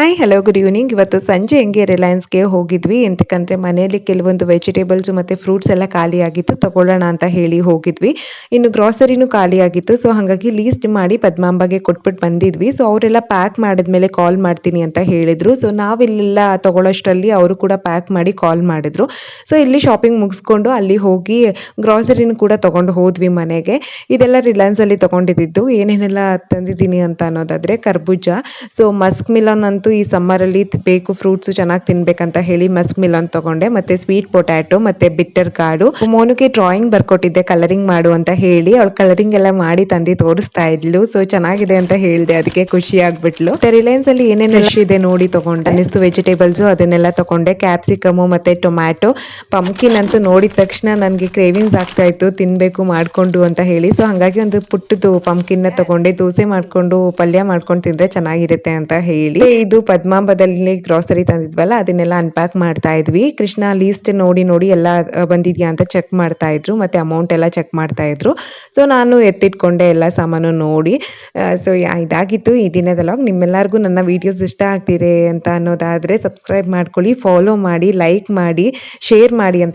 Hi hello good evening. ಇವತ್ತು ಸಂಜೆ ಹೆಂಗೆ ರಿಲಯನ್ಸ್ಗೆ ಹೋಗಿದ್ವಿ. ಎಂತಕ್ಕಂದರೆ ಮನೆಯಲ್ಲಿ ಕೆಲವೊಂದು ವೆಜಿಟೇಬಲ್ಸು ಮತ್ತು ಫ್ರೂಟ್ಸ್ ಎಲ್ಲ ಖಾಲಿಯಾಗಿತ್ತು, ತಗೊಳ್ಳೋಣ ಅಂತ ಹೇಳಿ ಹೋಗಿದ್ವಿ. ಇನ್ನು ಗ್ರಾಸರಿನೂ ಖಾಲಿಯಾಗಿತ್ತು. ಸೊ ಹಾಗಾಗಿ ಲೀಸ್ಟ್ ಮಾಡಿ ಪದ್ಮಾಂಬಗೆ ಕೊಟ್ಬಿಟ್ಟು ಬಂದಿದ್ವಿ. ಸೊ ಅವರೆಲ್ಲ ಪ್ಯಾಕ್ ಮಾಡಿದ್ಮೇಲೆ ಕಾಲ್ ಮಾಡ್ತೀನಿ ಅಂತ ಹೇಳಿದರು. ಸೊ ನಾವಿಲ್ಲೆಲ್ಲ ತಗೊಳ್ಳೋಷ್ಟರಲ್ಲಿ ಅವರು ಕೂಡ ಪ್ಯಾಕ್ ಮಾಡಿ ಕಾಲ್ ಮಾಡಿದ್ರು. ಸೊ ಇಲ್ಲಿ ಶಾಪಿಂಗ್ ಮುಗಿಸ್ಕೊಂಡು ಅಲ್ಲಿ ಹೋಗಿ ಗ್ರಾಸರಿನೂ ಕೂಡ ತೊಗೊಂಡು ಹೋದ್ವಿ ಮನೆಗೆ. ಇದೆಲ್ಲ ರಿಲಯನ್ಸಲ್ಲಿ ತೊಗೊಂಡಿದ್ದು. ಏನೇನೆಲ್ಲ ತಂದಿದ್ದೀನಿ ಅಂತ ಅನ್ನೋದಾದರೆ ಕರ್ಬೂಜ, ಸೊ ಮಸ್ಕ್ ಮಿಲನ್ ಅಂತೂ ಈ ಸಮ್ಮರಲ್ಲಿ ಬೇಕು, ಫ್ರೂಟ್ಸು ಚೆನ್ನಾಗಿ ತಿನ್ಬೇಕಂತ ಹೇಳಿ ಮಸ್ಕ್ ಮಿಲನ್ ತಗೊಂಡೆ. ಮತ್ತೆ ಸ್ವೀಟ್ ಪೊಟ್ಯಾಟೊ ಮತ್ತೆ ಬಿಟ್ಟರ್ ಗಾರ್ಡು. ಮೋನುಗೆ ಡ್ರಾಯಿಂಗ್ ಬರ್ಕೊಟ್ಟಿದ್ದೆ ಕಲರಿಂಗ್ ಮಾಡು ಅಂತ ಹೇಳಿ. ಅವಳು ಕಲರಿಂಗ್ ಎಲ್ಲ ಮಾಡಿ ತಂದು ತೋರಿಸ್ತಾ ಇದ್ಲು. ಸೊ ಚೆನ್ನಾಗಿದೆ ಅಂತ ಹೇಳಿದೆ, ಅದಕ್ಕೆ ಖುಷಿ ಆಗ್ಬಿಟ್ಲು. ರಿಲಯನ್ಸ್ ಅಲ್ಲಿ ಏನೇನು ರಶ್ ಇದೆ ನೋಡಿ ತಗೊಂಡೆ. ಅನ್ನಿಸ್ತು ವೆಜಿಟೇಬಲ್ಸ್ ಅದನ್ನೆಲ್ಲ ತಗೊಂಡೆ. ಕ್ಯಾಪ್ಸಿಕಮು ಮತ್ತೆ ಟೊಮ್ಯಾಟೊ, ಪಂಪ್ಕಿನ್ ಅಂತೂ ನೋಡಿದ ತಕ್ಷಣ ನನಗೆ ಕ್ರೇವಿಂಗ್ಸ್ ಆಗ್ತಾ ಇತ್ತು ತಿನ್ಬೇಕು ಮಾಡ್ಕೊಂಡು ಅಂತ ಹೇಳಿ. ಸೊ ಹಾಗಾಗಿ ಒಂದು ಪುಟ್ಟದು ಪಂಪ್ಕಿನ್ ತಗೊಂಡೆ. ದೋಸೆ ಮಾಡ್ಕೊಂಡು ಪಲ್ಯ ಮಾಡ್ಕೊಂಡು ತಿಂದ್ರೆ ಚೆನ್ನಾಗಿರುತ್ತೆ ಅಂತ ಹೇಳಿ. ಇದು ಪದ್ಮಾಂಬದಲ್ಲಿ ಗ್ರಾಸರಿ ತಂದಿದ್ವಲ್ಲ, ಅದನ್ನೆಲ್ಲ ಅನ್ಪ್ಯಾಕ್ ಮಾಡ್ತಾ ಇದ್ವಿ. ಕೃಷ್ಣ ಲೀಸ್ಟ್ ನೋಡಿ ನೋಡಿ ಎಲ್ಲ ಬಂದಿದ್ಯಾ ಅಂತ ಚೆಕ್ ಮಾಡ್ತಾ ಇದ್ರು, ಮತ್ತೆ ಅಮೌಂಟ್ ಎಲ್ಲ ಚೆಕ್ ಮಾಡ್ತಾ ಇದ್ರು. ಸೊ ನಾನು ಎತ್ತಿಟ್ಕೊಂಡೆ ಎಲ್ಲ ಸಾಮಾನು ನೋಡಿ. ಸೊ ಇದಾಗಿತ್ತು ಈ ದಿನದ ವ್ಲಾಗ್. ನಿಮ್ಮೆಲ್ಲರಿಗೂ ನನ್ನ ವಿಡಿಯೋಸ್ ಇಷ್ಟ ಆಗ್ತಿದೆ ಅಂತ ಅನ್ನೋದಾದ್ರೆ ಸಬ್ಸ್ಕ್ರೈಬ್ ಮಾಡ್ಕೊಳ್ಳಿ, ಫಾಲೋ ಮಾಡಿ, ಲೈಕ್ ಮಾಡಿ, ಶೇರ್ ಮಾಡಿ ಅಂತ